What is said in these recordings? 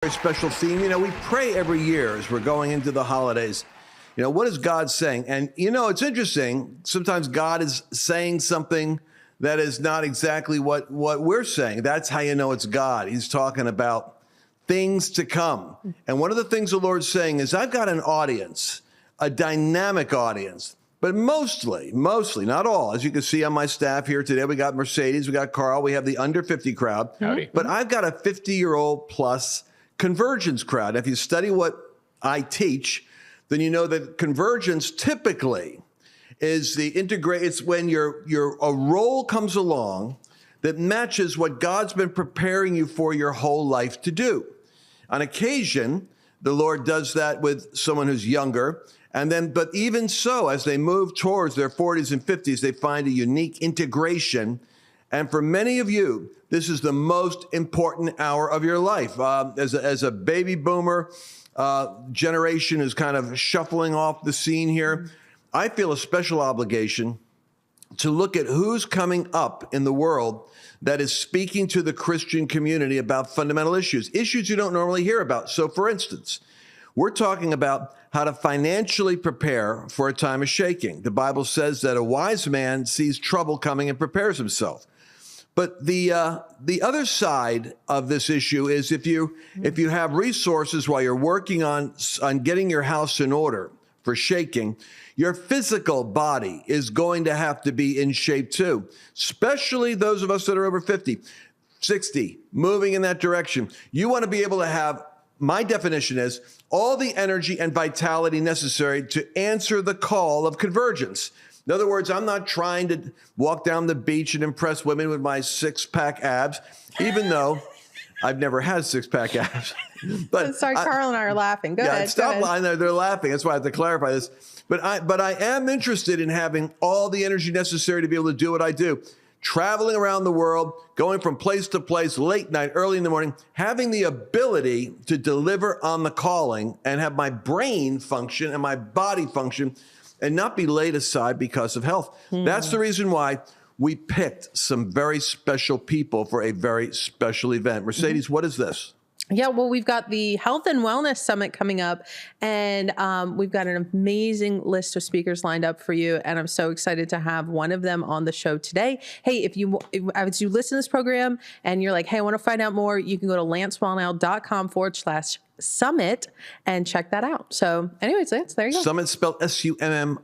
Very special theme. We pray every year as we're going into the holidays. What is God saying? And, it's interesting. Sometimes God is saying something that is not exactly what we're saying. That's how you know it's God. He's talking about things to come. And one of the things the Lord's saying is, I've got an audience, a dynamic audience, but mostly, not all. As you can see on my staff here today, we got Mercedes, we got Carl, we have the under 50 crowd. Howdy. But I've got a 50-year-old plus convergence crowd. If you study what I teach, then you know that convergence typically is it's when a role comes along that matches what God's been preparing you for your whole life to do. On occasion, the Lord does that with someone who's younger, but even so, as they move towards their 40s and 50s, they find a unique integration. And for many of you, this is the most important hour of your life. As a baby boomer generation is kind of shuffling off the scene here, I feel a special obligation to look at who's coming up in the world that is speaking to the Christian community about fundamental issues you don't normally hear about. So, for instance, we're talking about how to financially prepare for a time of shaking. The Bible says that a wise man sees trouble coming and prepares himself. But the other side of this issue is if you have resources while you're working on getting your house in order for shaking, your physical body is going to have to be in shape too, especially those of us that are over 50, 60, moving in that direction. You want to be able to have, my definition is, all the energy and vitality necessary to answer the call of convergence. In other words, I'm not trying to walk down the beach and impress women with my six-pack abs, even though I've never had six-pack abs. But sorry, Carl and I are laughing. Go ahead. Stop lying there. They're laughing. That's why I have to clarify this. But I am interested in having all the energy necessary to be able to do what I do. Traveling around the world, going from place to place, late night, early in the morning, having the ability to deliver on the calling and have my brain function and my body function and not be laid aside because of health. That's the reason why we picked some very special people for a very special event. Mercedes, what is this? Yeah, well, we've got the Health and Wellness Summit coming up, and we've got an amazing list of speakers lined up for you, and I'm so excited to have one of them on the show today. Hey, as you listen to this program and you're like, hey, I want to find out more, you can go to lancewallnau.com/summit and check that out. So anyways, Lance, there you go. Summit spelled SUMMIT,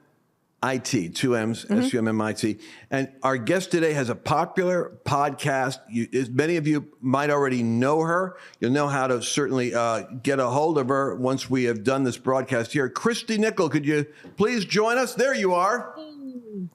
two M's, SUMMIT. And our guest today has a popular podcast. Many of you might already know her. You'll know how to certainly get a hold of her once we have done this broadcast here. Cristy Nickel, could you please join us? There you are. Ooh,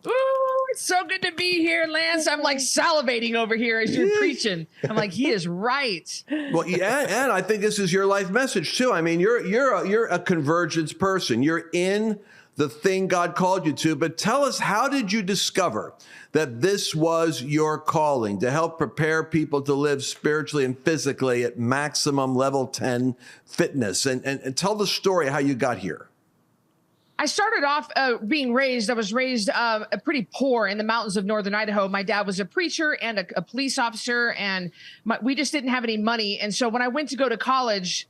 it's so good to be here, Lance. I'm like salivating over here as you're preaching. I'm like, he is right. Well, yeah, and I think this is your life message too. I mean, you're a convergence person. You're in the thing God called you to, but tell us, how did you discover that this was your calling, to help prepare people to live spiritually and physically at maximum level 10 fitness? And tell the story how you got here. I started off I was raised pretty poor in the mountains of northern Idaho. My dad was a preacher and a police officer, and we just didn't have any money. And so when I went to go to college,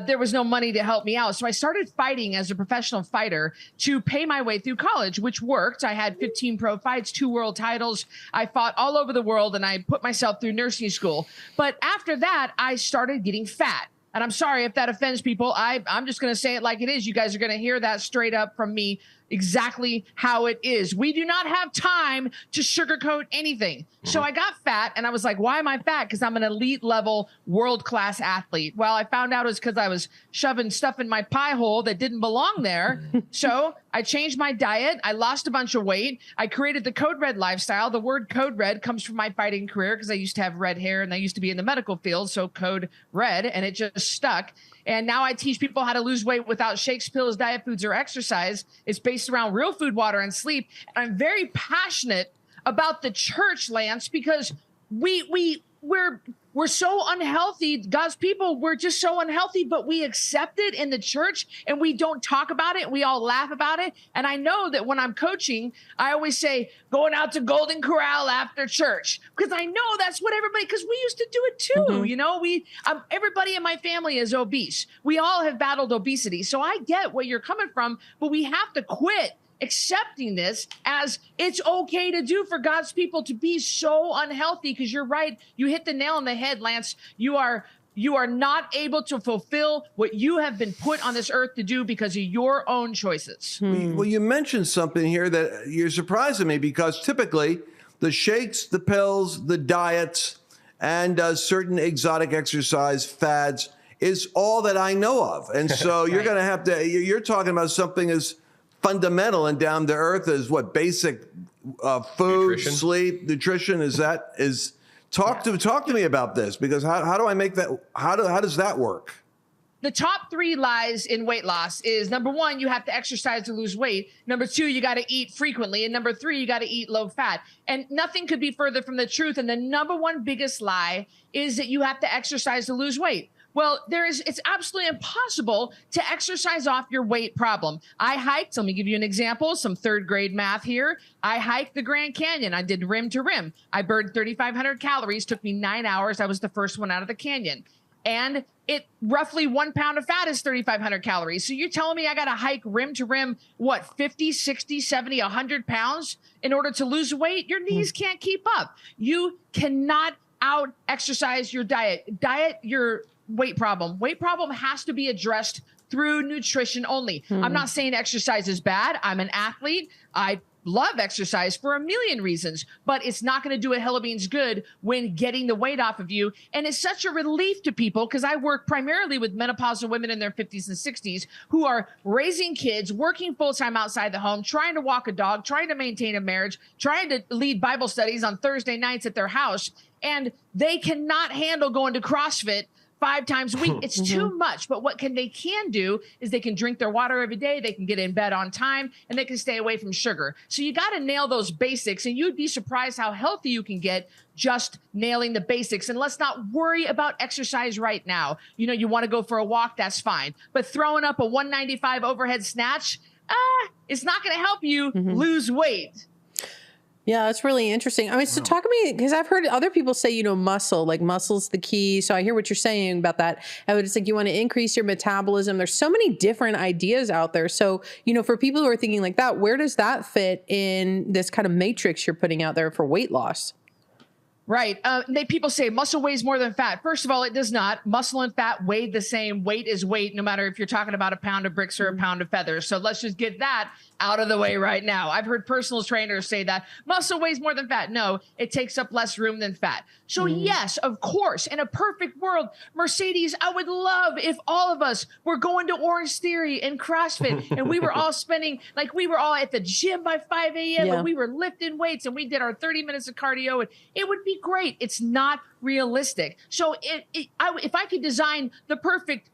there was no money to help me out. So I started fighting as a professional fighter to pay my way through college, which worked. I had 15 pro fights, 2 world titles. I fought all over the world, and I put myself through nursing school. But after that, I started getting fat. And I'm sorry if that offends people. I'm just going to say it like it is. You guys are going to hear that straight up from me, exactly how it is. We do not have time to sugarcoat anything. So I got fat, and I was like, why am I fat? Because I'm an elite level world-class athlete. Well, I found out it was because I was shoving stuff in my pie hole that didn't belong there. So I changed my diet. I lost a bunch of weight. I created the Code Red lifestyle. The word Code Red comes from my fighting career because I used to have red hair and I used to be in the medical field. So Code Red, and it just stuck. And now I teach people how to lose weight without shakes, pills, diet foods, or exercise. It's based around real food, water, and sleep. And I'm very passionate about the church, Lance, because we we're so unhealthy. God's people, we're just so unhealthy, but we accept it in the church and we don't talk about it. We all laugh about it. And I know that when I'm coaching, I always say going out to Golden Corral after church, because I know that's what everybody, because we used to do it too. You know, everybody in my family is obese. We all have battled obesity. So I get where you're coming from, but we have to quit accepting this as it's okay to do for God's people to be so unhealthy. Because you're right, you hit the nail on the head, Lance. You are not able to fulfill what you have been put on this earth to do because of your own choices. Well, you mentioned something here that you're surprising me, because typically the shakes, the pills, the diets, and certain exotic exercise fads is all that I know of. And so you're going to have to, you're talking about something as fundamental and down to earth as what basic food, Nutrition. sleep, nutrition. Talk to me about this, because how do I make that? How does that work? The top 3 lies in weight loss is, number 1, you have to exercise to lose weight. Number 2, you got to eat frequently. And number 3, you got to eat low fat. And nothing could be further from the truth. And the number 1 biggest lie is that you have to exercise to lose weight. Well, it's absolutely impossible to exercise off your weight problem. I hiked, let me give you an example, some 3rd grade math here. I hiked the Grand Canyon. I did rim to rim. I burned 3,500 calories, took me 9 hours. I was the first one out of the canyon. And roughly 1 pound of fat is 3,500 calories. So you're telling me I got to hike rim to rim, 50, 60, 70, 100 pounds in order to lose weight? Your knees can't keep up. You cannot out exercise your diet. Your weight problem. Weight problem has to be addressed through nutrition only. I'm not saying exercise is bad. I'm an athlete. I love exercise for a million reasons, but it's not going to do a hill of beans good when getting the weight off of you. And it's such a relief to people, because I work primarily with menopausal women in their 50s and 60s who are raising kids, working full-time outside the home, trying to walk a dog, trying to maintain a marriage, trying to lead Bible studies on Thursday nights at their house. And they cannot handle going to CrossFit 5 times a week. It's too much. But what they can do is they can drink their water every day. They can get in bed on time, and they can stay away from sugar. So you got to nail those basics, and you'd be surprised how healthy you can get just nailing the basics. And let's not worry about exercise right now. You know, you want to go for a walk, that's fine. But throwing up a 195 overhead snatch, it's not going to help you lose weight. Yeah, that's really interesting. I mean, so talk to me, because I've heard other people say, you know, muscle's the key. So I hear what you're saying about that. And it's like you want to increase your metabolism. There's so many different ideas out there. So, you know, for people who are thinking like that, where does that fit in this kind of matrix you're putting out there for weight loss? Right. People say muscle weighs more than fat. First of all, it does not. Muscle and fat weigh the same. Weight is weight, no matter if you're talking about a pound of bricks or a pound of feathers. So let's just get that out of the way right now. I've heard personal trainers say that muscle weighs more than fat. No, it takes up less room than fat. So yes, of course, in a perfect world, Mercedes, I would love if all of us were going to Orange Theory and CrossFit and we were all we were all at the gym by 5 a.m. and we were lifting weights and we did our 30 minutes of cardio, and it would be great. It's not realistic. So if I could design the perfect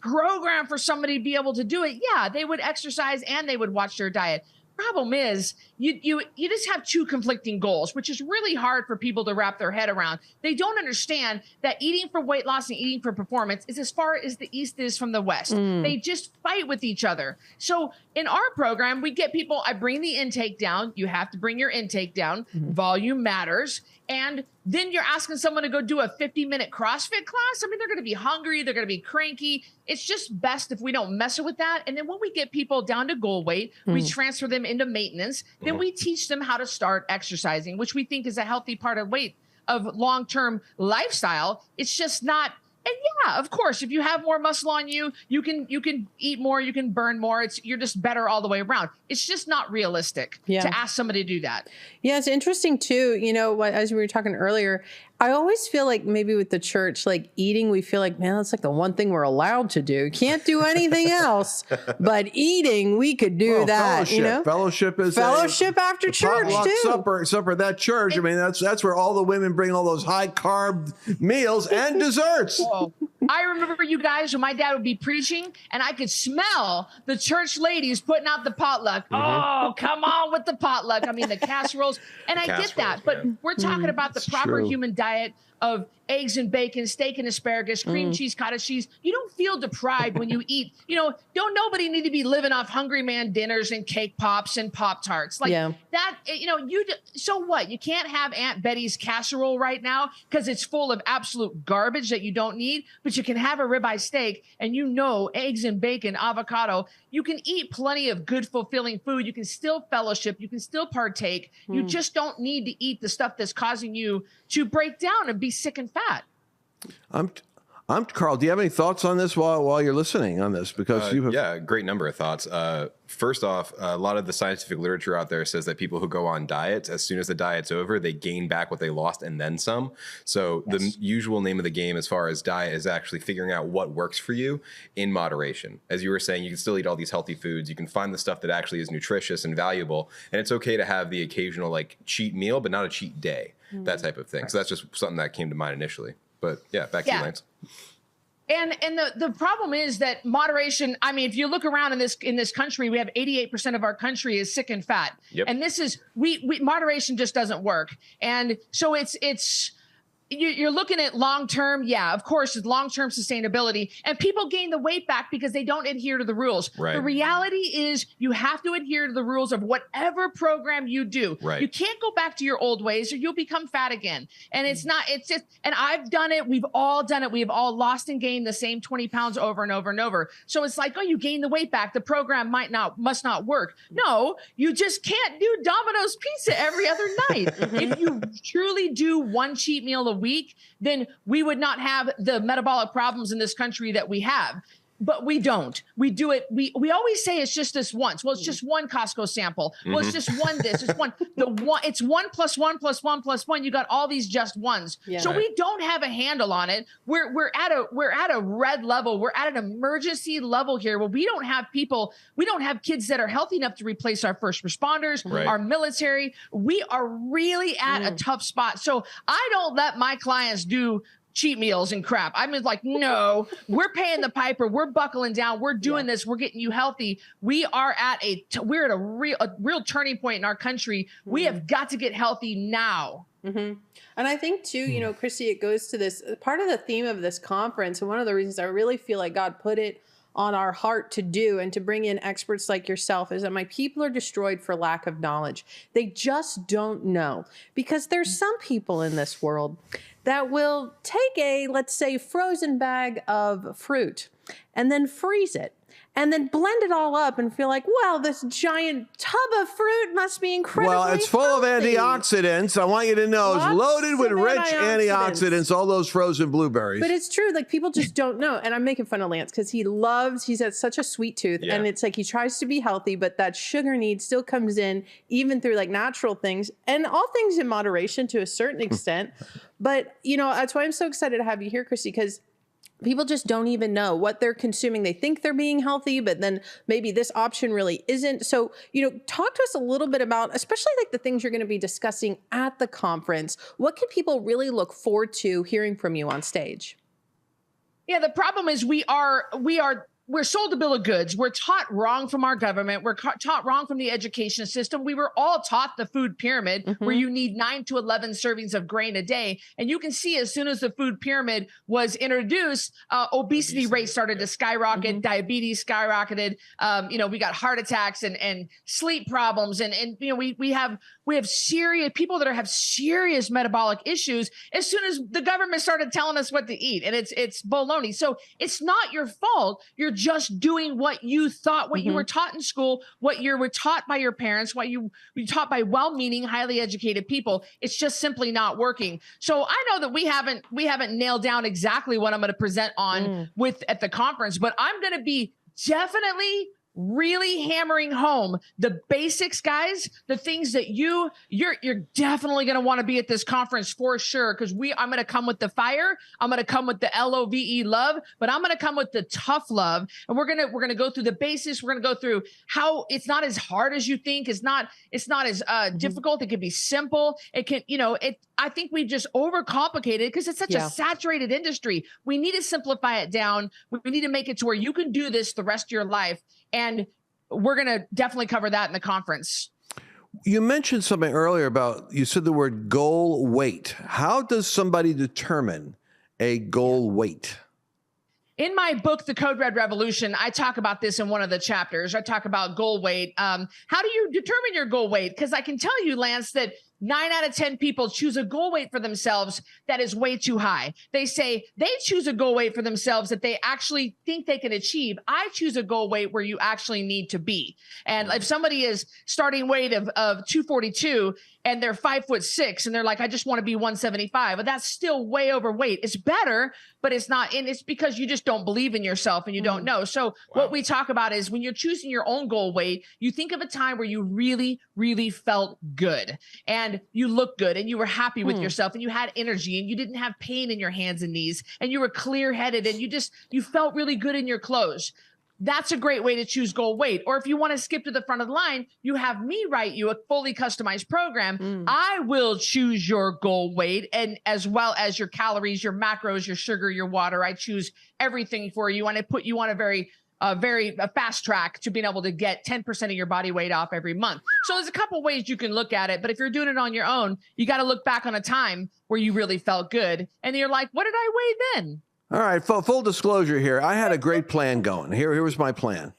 program for somebody to be able to do it, they would exercise and they would watch their diet. Problem is, you just have 2 conflicting goals, which is really hard for people to wrap their head around. They don't understand that eating for weight loss and eating for performance is as far as the East is from the West. They just fight with each other. So in our program, we get people, I bring the intake down. You have to bring your intake down. Volume matters. And then you're asking someone to go do a 50-minute CrossFit class. I mean, they're going to be hungry. They're going to be cranky. It's just best if we don't mess with that. And then when we get people down to goal weight, we transfer them into maintenance. Then we teach them how to start exercising, which we think is a healthy part of long-term lifestyle. It's just not. And of course, if you have more muscle on you, you can eat more, you can burn more. You're just better all the way around. It's just not realistic to ask somebody to do that. Yeah, it's interesting too. You know, as we were talking earlier, I always feel like maybe with the church, like eating, we feel like, man, that's like the one thing we're allowed to do. Can't do anything else, but eating, we could do that. Fellowship. You know, Fellowship is after church too. Supper at that church. I mean, that's where all the women bring all those high carb meals and desserts. Oh, I remember you guys when my dad would be preaching and I could smell the church ladies putting out the potluck. Oh, come on with the potluck. I mean, the casseroles. And I get that, but we're talking about the proper human diet of eggs and bacon, steak and asparagus, cream cheese, cottage cheese. You don't feel deprived when you eat. Don't nobody need to be living off Hungry Man dinners and cake pops and Pop-Tarts. Like that, so what? You can't have Aunt Betty's casserole right now because it's full of absolute garbage that you don't need, but you can have a ribeye steak and eggs and bacon, avocado. You can eat plenty of good, fulfilling food. You can still fellowship. You can still partake. You just don't need to eat the stuff that's causing you to break down and be sick and fat. I'm Carl. Do you have any thoughts on this while you're listening on this? Because you have a great number of thoughts. First off, a lot of the scientific literature out there says that people who go on diets, as soon as the diet's over, they gain back what they lost and then some. So the usual name of the game as far as diet is actually figuring out what works for you in moderation. As you were saying, you can still eat all these healthy foods. You can find the stuff that actually is nutritious and valuable. And it's okay to have the occasional cheat meal, but not a cheat day, that type of thing. So that's just something that came to mind initially. But back to you, Lance. And the problem is that moderation, I mean, if you look around in this country, we have 88% of our country is sick and fat. Yep. And this is, moderation just doesn't work. And so you're looking at long-term, of course, it's long-term sustainability. And people gain the weight back because they don't adhere to the rules. Right. The reality is you have to adhere to the rules of whatever program you do. Right. You can't go back to your old ways or you'll become fat again. And it's just, and I've done it. We've all done it. We've all lost and gained the same 20 pounds over and over and over. So it's like, you gain the weight back. The program must not work. No, you just can't do Domino's pizza every other night. If you truly do one cheat meal a week, then we would not have the metabolic problems in this country that we have. But we don't. We do it. We always say it's just this once. Well, it's just one Costco sample. Well, it's just one this. It's one. It's 1 + 1 + 1 + 1. You got all these just ones. Yeah. So we don't have a handle on it. We're at a red level. We're at an emergency level here where we don't have people. We don't have kids that are healthy enough to replace our first responders, our military. We are really at a tough spot. So I don't let my clients do cheat meals and crap. I'm just like, no, we're paying the piper. We're buckling down. We're doing this. We're getting you healthy. We're at a real turning point in our country. We have got to get healthy now. And I think too, Cristy, it goes to this part of the theme of this conference. And one of the reasons I really feel like God put it on our heart to do and to bring in experts like yourself is that my people are destroyed for lack of knowledge. They just don't know, because there's some people in this world that will take let's say, frozen bag of fruit and then freeze it and then blend it all up and feel like, well, this giant tub of fruit must be incredibly Well, it's full of healthy. antioxidants. I want you to know it's loaded with rich antioxidants, all those frozen blueberries. But it's true. Like, people just don't know. And I'm making fun of Lance because he's got such a sweet tooth. And it's like he tries to be healthy, but that sugar need still comes in even through natural things and all things in moderation to a certain extent. But, that's why I'm so excited to have you here, Cristy, because people just don't even know what they're consuming. They think they're being healthy, but then maybe this option really isn't. So, talk to us a little bit about, especially the things you're going to be discussing at the conference. What can people really look forward to hearing from you on stage? Yeah, the problem is we're sold a bill of goods. We're taught wrong from our government. We're taught wrong from the education system. We were all taught the food pyramid, where you need 9 to 11 servings of grain a day. And you can see as soon as the food pyramid was introduced, obesity rates started to skyrocket, diabetes skyrocketed. We got heart attacks and sleep problems. And we have serious people that have serious metabolic issues as soon as the government started telling us what to eat. And it's baloney. So it's not your fault. You're just doing what you thought, what you were taught in school, what you were taught by your parents, what you were taught by well-meaning, highly educated people. It's just simply not working. So I know that we haven't nailed down exactly what I'm going to present on at the conference, but I'm going to be definitely really hammering home the basics, guys, the things that you're definitely going to want to be at this conference for sure. Cause I'm going to come with the fire. I'm going to come with the LOVE love, but I'm going to come with the tough love. And we're going to go through the basics. We're going to go through how it's not as hard as you think. It's not as difficult. It can be simple. It can, I think we've just overcomplicated because it's such a saturated industry. We need to simplify it down. We need to make it to where you can do this the rest of your life. And we're going to definitely cover that in the conference. You mentioned something earlier about, you said the word goal weight. How does somebody determine a goal weight? In my book, The Code Red Revolution, I talk about this in one of the chapters. I talk about goal weight. How do you determine your goal weight? Because I can tell you, Lance, that 9 out of 10 people choose a goal weight for themselves that is way too high. They say they choose a goal weight for themselves that they actually think they can achieve. I choose a goal weight where you actually need to be. And if somebody is starting weight of 242 and they're 5'6" and they're like, I just want to be 175, but that's still way overweight. It's better, but it's not. And it's because you just don't believe in yourself and you don't know. So what we talk about is when you're choosing your own goal weight, you think of a time where you really, really felt good and you looked good and you were happy with yourself and you had energy and you didn't have pain in your hands and knees and you were clear headed and you felt really good in your clothes. That's a great way to choose goal weight. Or if you want to skip to the front of the line, you have me write you a fully customized program. I will choose your goal weight and as well as your calories, your macros, your sugar, your water. I choose everything for you and I put you on a very fast track to being able to get 10% of your body weight off every month. So there's a couple ways you can look at it, but if you're doing it on your own, you got to look back on a time where you really felt good. And you're like, what did I weigh then? All right, full disclosure here. I had a great plan going. Here was my plan.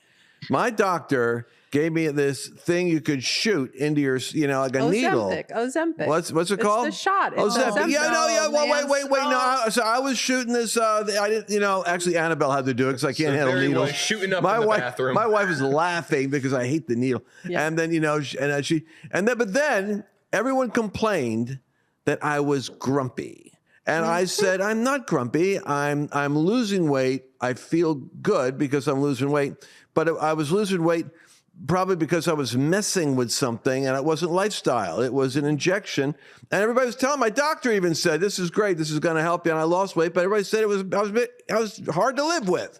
My doctor gave me this thing you could shoot into your, like a needle. Ozempic. What's it called? It's the shot. It's Ozempic. Yeah. Well, wait. No, so I was shooting this. I didn't. Actually, Annabelle had to do it because I can't handle needles. Shooting up in the bathroom. My wife was laughing because I hate the needle. Yeah. And then but then everyone complained that I was grumpy. And I said, I'm not grumpy. I'm losing weight. I feel good because I'm losing weight. But I was losing weight probably because I was messing with something and it wasn't lifestyle. It was an injection. And everybody was telling, my doctor even said, this is great. This is going to help you. And I lost weight. But everybody said I was hard to live with.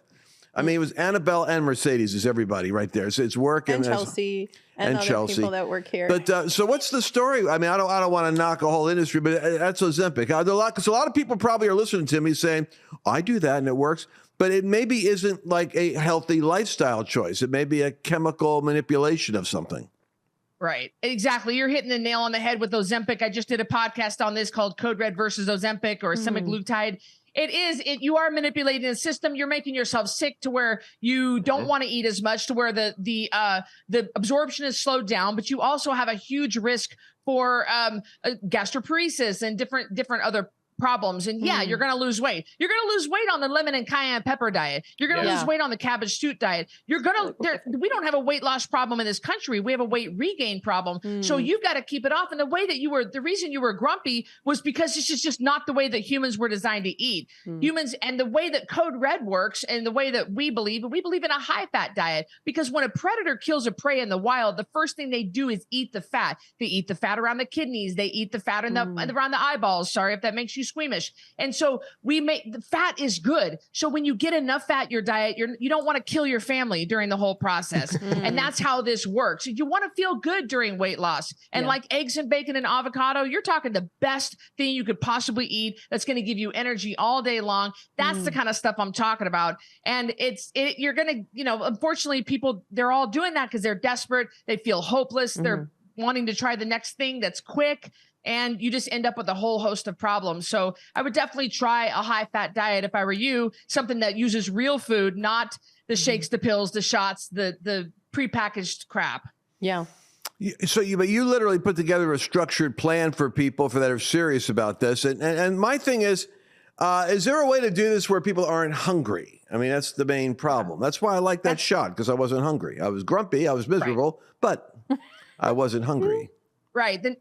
I mean, it was Annabelle and Mercedes is everybody right there. So it's working. And Chelsea. And other Chelsea. People that work here. But so what's the story? I mean, I don't want to knock a whole industry, but that's Ozempic. Because a lot of people probably are listening to me saying, I do that and it works. But it maybe isn't like a healthy lifestyle choice. It may be a chemical manipulation of something. Right. Exactly. You're hitting the nail on the head with Ozempic. I just did a podcast on this called Code Red versus Ozempic or semaglutide. You are manipulating the system. You're making yourself sick to where you don't want to eat as much, to where the absorption is slowed down, but you also have a huge risk for gastroparesis and different other problems. And you're going to lose weight. You're going to lose weight on the lemon and cayenne pepper diet. You're going to lose weight on the cabbage shoot diet. We don't have a weight loss problem in this country. We have a weight regain problem. So you've got to keep it off. And the reason you were grumpy was because this is just not the way that humans were designed to eat. Humans, and the way that Code Red works and the way that we believe in a high fat diet, because when a predator kills a prey in the wild, the first thing they do is eat the fat. They eat the fat around the kidneys. They eat the fat around the eyeballs. Sorry if that makes you squeamish. And so the fat is good. So when you get enough fat in your diet, you don't want to kill your family during the whole process. And that's how this works. You want to feel good during weight loss. And like eggs and bacon and avocado, you're talking the best thing you could possibly eat that's going to give you energy all day long. That's the kind of stuff I'm talking about. And you're going to, unfortunately people, they're all doing that because they're desperate. They feel hopeless. They're wanting to try the next thing that's quick. And you just end up with a whole host of problems. So I would definitely try a high fat diet if I were you, something that uses real food, not the shakes, the pills, the shots, the prepackaged crap. Yeah. So you literally put together a structured plan for people that are serious about this. And my thing is there a way to do this where people aren't hungry? I mean, that's the main problem. That's why I like that shot, because I wasn't hungry. I was grumpy. I was miserable, but I wasn't hungry. Right. Then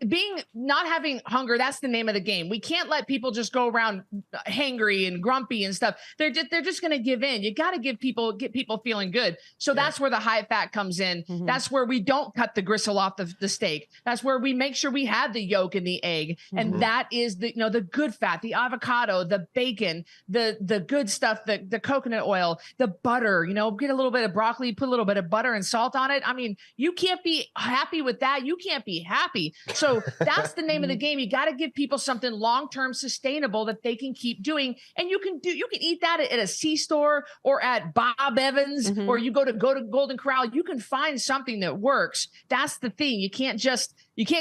not having hunger, that's the name of the game. We can't let people just go around hangry and grumpy and stuff. They're just going to give in. You got to get people feeling good. So that's where the high fat comes in. That's where we don't cut the gristle off the steak. That's where we make sure we have the yolk and the egg. And that is the good fat, the avocado, the bacon, the good stuff, the coconut oil, the butter, get a little bit of broccoli, put a little bit of butter and salt on it. I mean, you can't be happy with that. You can't be happy. So that's the name of the game. You got to give people something long-term sustainable that they can keep doing. And you can eat that at a C-store or at Bob Evans, or you go to Golden Corral. You can find something that works. That's the thing. You can't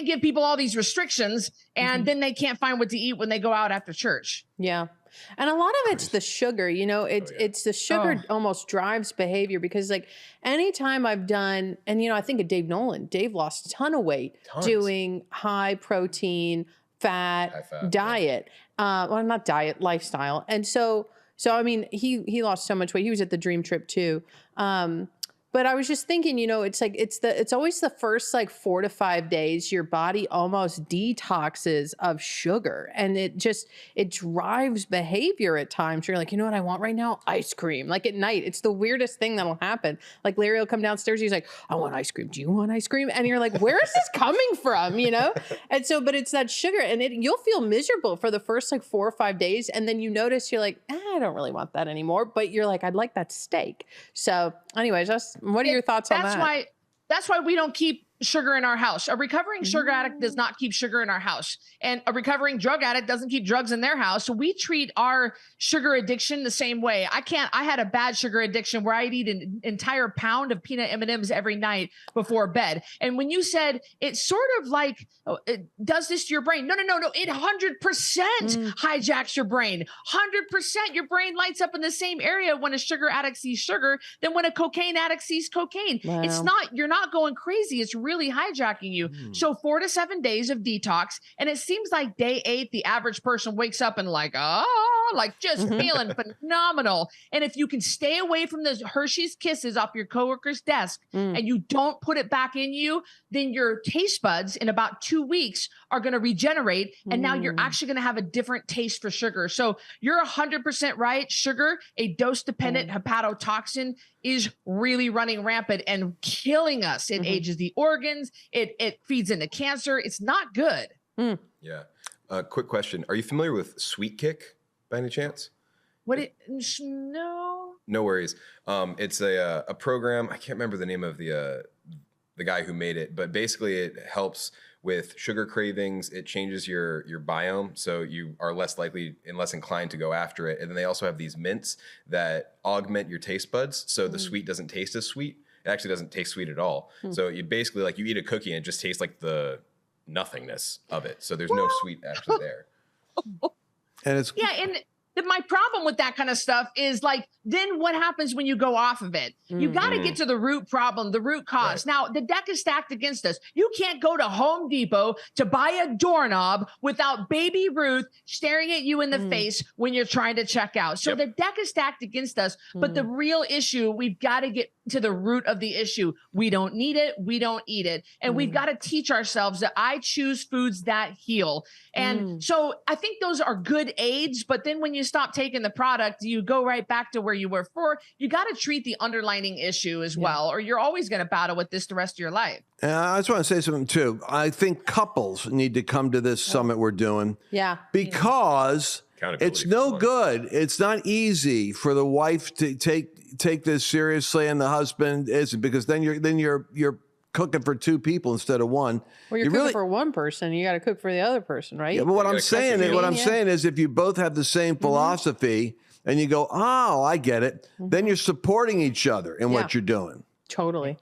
give people all these restrictions and then they can't find what to eat when they go out after church. Yeah. And a lot of it's the sugar, it's the sugar almost drives behavior, because like anytime I've done, and I think of Dave Nolan, Dave lost a ton of weight doing high protein, fat diet, well, not diet, lifestyle. And so I mean, he lost so much weight. He was at the Dream Trip too. But I was just thinking, it's like, it's always the first like 4 to 5 days, your body almost detoxes of sugar, and it drives behavior at times. You're like, you know what I want right now? Ice cream. Like at night, it's the weirdest thing that'll happen. Like Larry will come downstairs. He's like, I want ice cream. Do you want ice cream? And you're like, where is this coming from? And so, but it's that sugar, and you'll feel miserable for the first like 4 or 5 days. And then you notice you're like, I don't really want that anymore. But you're like, I'd like that steak. So anyways, what are your thoughts on that? That's why we don't keep sugar in our house. A recovering sugar addict does not keep sugar in our house, and a recovering drug addict doesn't keep drugs in their house. So we treat our sugar addiction the same way. I had a bad sugar addiction where I'd eat an entire pound of peanut M&Ms every night before bed. And when you said it's sort of like, it does this to your brain? No. It 100% hijacks your brain. 100%. Your brain lights up in the same area when a sugar addict sees sugar than when a cocaine addict sees cocaine. Wow. You're not going crazy. It's really hijacking you. So 4 to 7 days of detox. And it seems like day 8, the average person wakes up and just feeling phenomenal. And if you can stay away from those Hershey's Kisses off your coworker's desk and you don't put it back in you, then your taste buds in about 2 weeks are going to regenerate. And now you're actually going to have a different taste for sugar. So you're 100% right. Sugar, a dose-dependent hepatotoxin, is really running rampant and killing us. It ages the organs. It feeds into cancer. It's not good. Yeah. Quick question. Are you familiar with Sweet Kick by any chance? No. No worries. It's a program. I can't remember the name of the guy who made it, but basically it helps with sugar cravings. It changes your biome, so you are less likely and less inclined to go after it. And then they also have these mints that augment your taste buds, so the sweet doesn't taste as sweet. It actually doesn't taste sweet at all. So you basically, like, you eat a cookie and it just tastes like the nothingness of it. So there's no sweet actually there. And it's my problem with that kind of stuff is, like, then what happens when you go off of it? You got to get to the root problem, the root cause. Right. Now, the deck is stacked against us. You can't go to Home Depot to buy a doorknob without Baby Ruth staring at you in the face when you're trying to check out. So the deck is stacked against us. But the real issue, we've got to get to the root of the issue. We don't need it. We don't eat it. And we've got to teach ourselves that I choose foods that heal. And so I think those are good aids. But then when you stop taking the product, you go right back to where you were before. You got to treat the underlying issue as well, or you're always going to battle with this the rest of your life. I just want to say something too. I think couples need to come to this summit we're doing. Yeah. Because it's no good. It's not easy for the wife to take this seriously, and the husband isn't, because then you're cooking for 2 people instead of 1. Well, you're cooking for one person. You got to cook for the other person, right? Yeah, but what I'm saying is, if you both have the same philosophy and you go, oh, I get it, then you're supporting each other in what you're doing. Totally.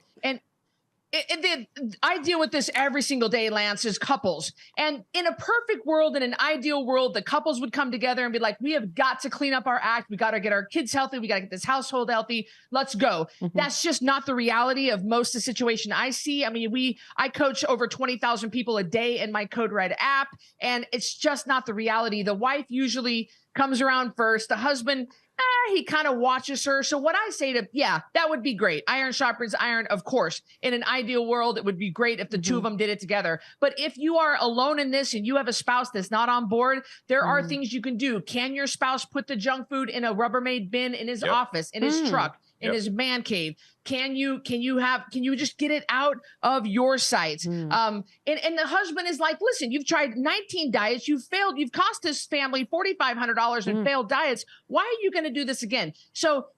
I deal with this every single day, Lance, is couples. And in a perfect world, in an ideal world, the couples would come together and be like, we have got to clean up our act. We got to get our kids healthy. We got to get this household healthy. Let's go. That's just not the reality of most of the situation I see. I mean, I coach over 20,000 people a day in my Code Red app, and it's just not the reality. The wife usually comes around first. The husband, he kind of watches her. So what I say to, yeah, that would be great. Iron sharpens iron, of course. In an ideal world, it would be great if the two of them did it together. But if you are alone in this and you have a spouse that's not on board, there are things you can do. Can your spouse put the junk food in a Rubbermaid bin in his office, in his truck, in his man cave? Can you just get it out of your sight? And the husband is like, listen, you've tried 19 diets, you've failed, you've cost this family $4,500 in failed diets. Why are you going to do this again? So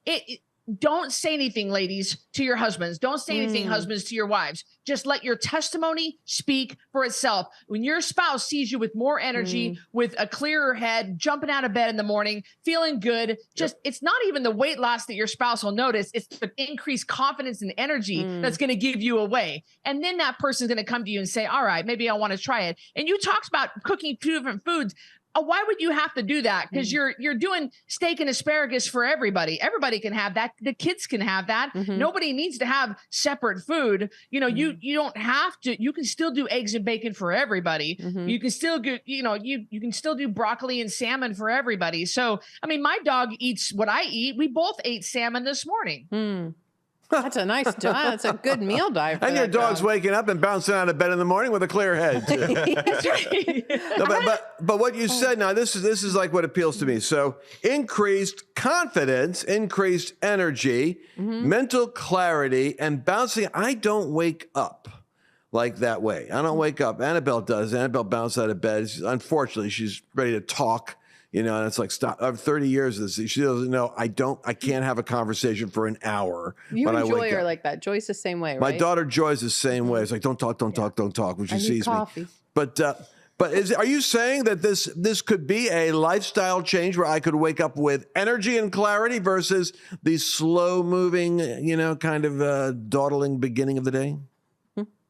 don't say anything, ladies, to your husbands. Don't say anything, husbands, to your wives. Just let your testimony speak for itself. When your spouse sees you with more energy, with a clearer head, jumping out of bed in the morning, feeling good, it's not even the weight loss that your spouse will notice. It's the increased confidence and energy that's going to give you away. And then that person's going to come to you and say, all right, maybe I want to try it. And you talked about cooking two different foods. Why would you have to do that? Because you're doing steak and asparagus for everybody. Everybody can have that. The kids can have that. Nobody needs to have separate food. You know, you don't have to. You can still do eggs and bacon for everybody. You can still do, you can still do broccoli and salmon for everybody. So, I mean, my dog eats what I eat. We both ate salmon this morning. That's a nice that's a good meal diet. And your dog's waking up and bouncing out of bed in the morning with a clear head. That's right. No, but what you said now, this is like what appeals to me. So increased confidence, increased energy, mental clarity, and bouncing. I don't wake up like that way. I don't wake up. Annabelle does. Annabelle bounced out of bed. Unfortunately, she's ready to talk. You know, and it's like, stop. I have 30 years of this. She doesn't know. I can't have a conversation for an hour. You when and I Joy wake are up. like that. Joy's the same way, right? My daughter Joy's the same way. It's like, don't talk when she sees coffee. me. But are you saying that this could be a lifestyle change where I could wake up with energy and clarity versus the slow moving, kind of dawdling beginning of the day?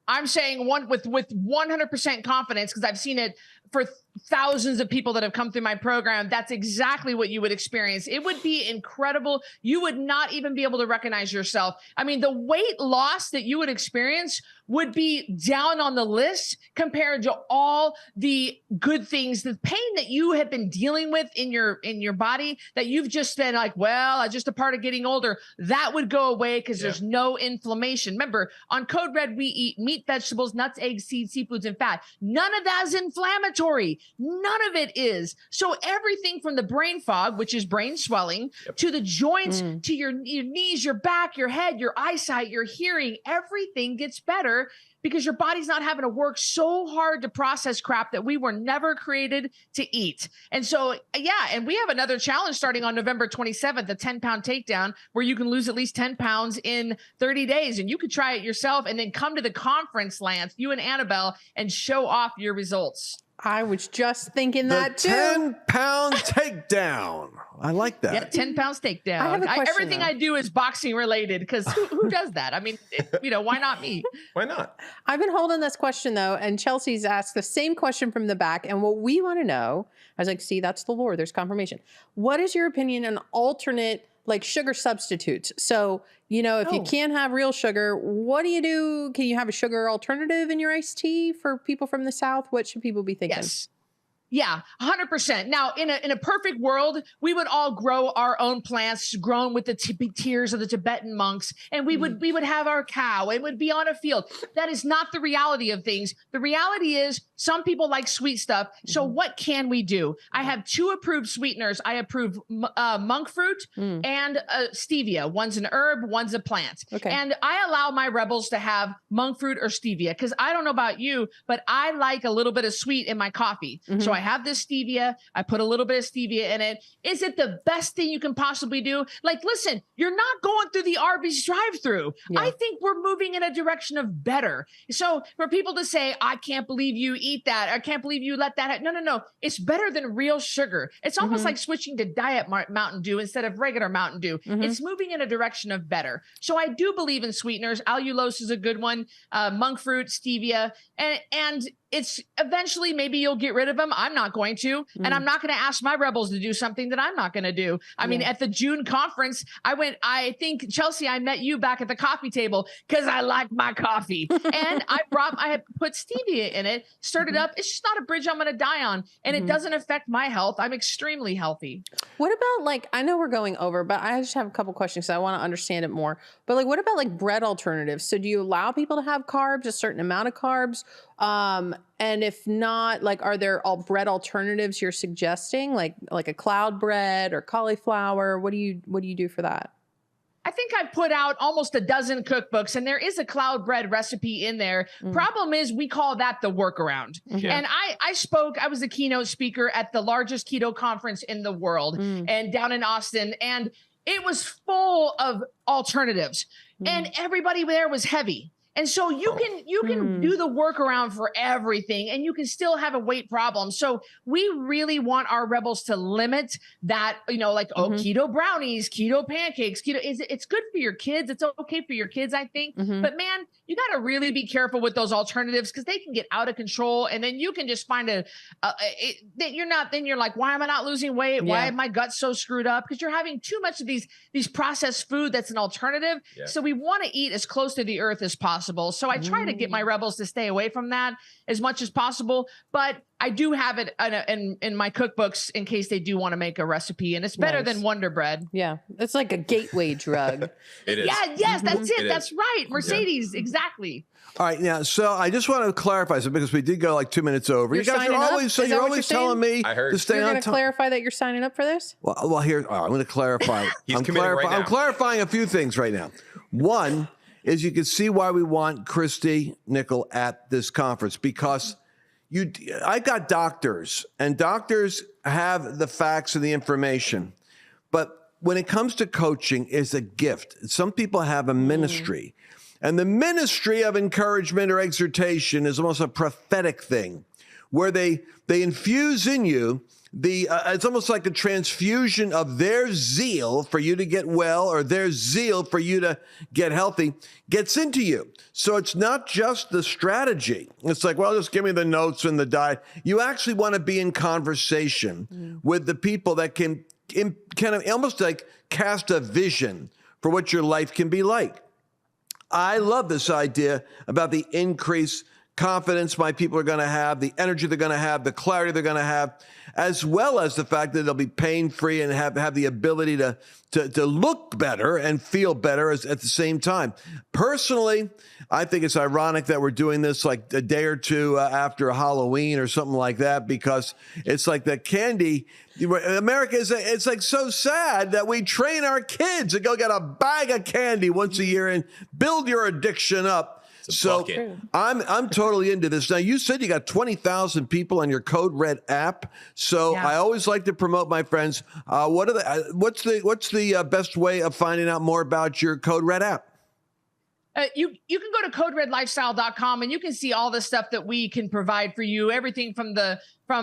I'm saying with 100% confidence, because I've seen it for thousands of people that have come through my program. That's exactly what you would experience. It would be incredible. You would not even be able to recognize yourself. I mean, the weight loss that you would experience would be down on the list compared to all the good things, the pain that you have been dealing with in your body that you've just been like, well, just a part of getting older. That would go away because there's no inflammation. Remember, on Code Red, we eat meat, vegetables, nuts, eggs, seeds, seafoods, and fat. None of that is inflammatory. None of it is. So everything from the brain fog, which is brain swelling, to the joints, to your knees, your back, your head, your eyesight, your hearing, everything gets better because your body's not having to work so hard to process crap that we were never created to eat. And so, and we have another challenge starting on November 27th, a 10-pound takedown, where you can lose at least 10 pounds in 30 days. And you could try it yourself and then come to the conference, Lance, you and Annabelle, and show off your results. I was just thinking that too. 10-pound takedown. I like that. Yeah, 10 pounds takedown. I have a question, everything I do is boxing related because who does that? I mean, why not me? Why not? I've been holding this question though, and Chelsea's asked the same question from the back. And what we want to know, I was like, see, that's the Lord. There's confirmation. What is your opinion on alternate like sugar substitutes? So, if you can't have real sugar, what do you do? Can you have a sugar alternative in your iced tea for people from the South? What should people be thinking? Yes. Yeah, 100%. Now, in a perfect world, we would all grow our own plants grown with the tears of the Tibetan monks, and we would have our cow and would be on a field. That is not the reality of things. The reality is some people like sweet stuff. So what can we do? I have 2 approved sweeteners. I approve monk fruit and stevia. One's an herb, one's a plant. Okay. And I allow my rebels to have monk fruit or stevia because I don't know about you, but I like a little bit of sweet in my coffee. So I have this stevia. I put a little bit of stevia in it. Is it the best thing you can possibly do? Like, listen, you're not going through the Arby's drive-through. Yeah. I think we're moving in a direction of better. So for people to say, I can't believe you eat that. I can't believe you let that happen. No. It's better than real sugar. It's almost like switching to diet Mountain Dew instead of regular Mountain Dew. It's moving in a direction of better. So I do believe in sweeteners. Allulose is a good one. Monk fruit, stevia, and it's eventually maybe you'll get rid of them. I'm I'm not going to, and I'm not going to ask my rebels to do something that I'm not going to do. I mean, at the June conference, I think, Chelsea, I met you back at the coffee table because I like my coffee. And I had put stevia in it, stirred it up. It's just not a bridge I'm going to die on. And it doesn't affect my health. I'm extremely healthy. What about, like, I know we're going over, but I just have a couple questions because I want to understand it more. But, like, what about, like, bread alternatives? So do you allow people to have carbs, a certain amount of carbs? And if not, like, are there all bread alternatives you're suggesting, like a cloud bread or cauliflower? What do you do for that? I think I put out almost a dozen cookbooks, and there is a cloud bread recipe in there. Problem is, we call that the workaround. And I was a keynote speaker at the largest keto conference in the world and down in Austin, and it was full of alternatives, and everybody there was heavy. And so you can do the workaround for everything, and you can still have a weight problem. So we really want our rebels to limit that, keto brownies, keto pancakes, it's good for your kids. It's okay for your kids, I think. But man, you got to really be careful with those alternatives because they can get out of control. And then you can just find then you're like, why am I not losing weight? Why am my gut so screwed up? Because you're having too much of these processed food that's an alternative. Yeah. So we want to eat as close to the earth as possible. So I try to get my rebels to stay away from that as much as possible, but I do have it in my cookbooks in case they do want to make a recipe, and it's better than Wonder Bread. Yeah, it's like a gateway drug. It is. Yeah, yes, that's it. That's right. Mercedes, exactly. All right, now, so I just want to clarify something because we did go like 2 minutes over. You're you guys are always telling me to stay You're on going to clarify that you're signing up for this? Well, here, I'm going to clarify. I'm clarifying a few things right now. One is you can see why we want Cristy Nickel at this conference, because I got doctors, and doctors have the facts and the information. But when it comes to coaching, it's a gift. Some people have a ministry. And the ministry of encouragement or exhortation is almost a prophetic thing where they infuse in you it's almost like a transfusion of their zeal for you to get well, or their zeal for you to get healthy gets into you. So it's not just the strategy. It's like, well, just give me the notes and the diet. You actually want to be in conversation with the people that can kind of almost like cast a vision for what your life can be like. I love this idea about the increased confidence my people are going to have, the energy they're going to have, the clarity they're going to have, as well as the fact that they'll be pain-free and have the ability to look better and feel better at the same time. Personally, I think it's ironic that we're doing this like a day or two after Halloween or something like that, because it's like the candy. America it's like so sad that we train our kids to go get a bag of candy once a year and build your addiction up. So I'm totally into this. Now, you said you got 20,000 people on your Code Red app. So I always like to promote my friends. What's the best way of finding out more about your Code Red app? You can go to coderedlifestyle.com and you can see all the stuff that we can provide for you. Everything from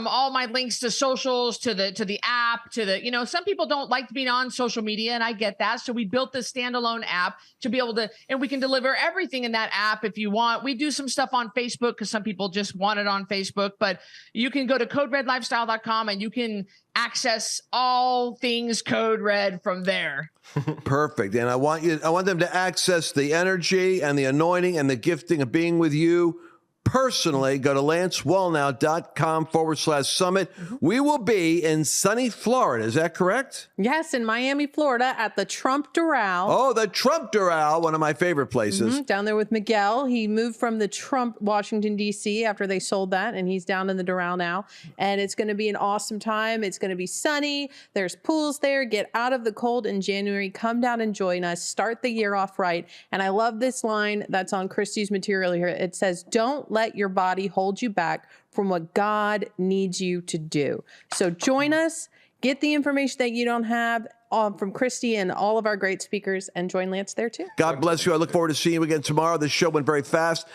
all my links to socials to the app to the, some people don't like being on social media, and I get that. So we built this standalone app to be able to, and we can deliver everything in that app if you want. We do some stuff on Facebook because some people just want it on Facebook, but you can go to coderedlifestyle.com and you can access all things Code Red from there. Perfect. And I want them to access the energy and the anointing and the gifting of being with you personally. Go to lancewallnau.com/summit. We will be in sunny Florida. Is that correct? Yes, in Miami, Florida at the Trump Doral. Oh, the Trump Doral, one of my favorite places. Down there with Miguel. He moved from the Trump, Washington, D.C. after they sold that, and he's down in the Doral now. And it's going to be an awesome time. It's going to be sunny. There's pools there. Get out of the cold in January. Come down and join us. Start the year off right. And I love this line that's on Cristy's material here. It says, don't let your body hold you back from what God needs you to do. So join us, get the information that you don't have from Cristy and all of our great speakers, and join Lance there too. God bless you. I look forward to seeing you again tomorrow. This show went very fast.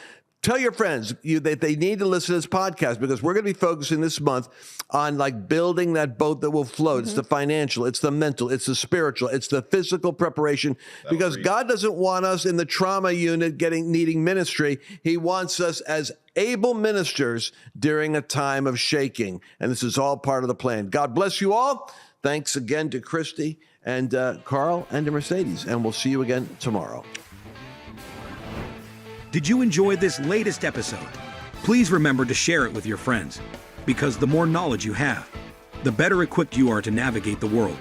Tell your friends that they need to listen to this podcast, because we're going to be focusing this month on like building that boat that will float. It's the financial, it's the mental, it's the spiritual, it's the physical preparation, because God doesn't want us in the trauma unit needing ministry. He wants us as able ministers during a time of shaking. And this is all part of the plan. God bless you all. Thanks again to Cristy and Carl and to Mercedes. And we'll see you again tomorrow. Did you enjoy this latest episode? Please remember to share it with your friends, because the more knowledge you have, the better equipped you are to navigate the world.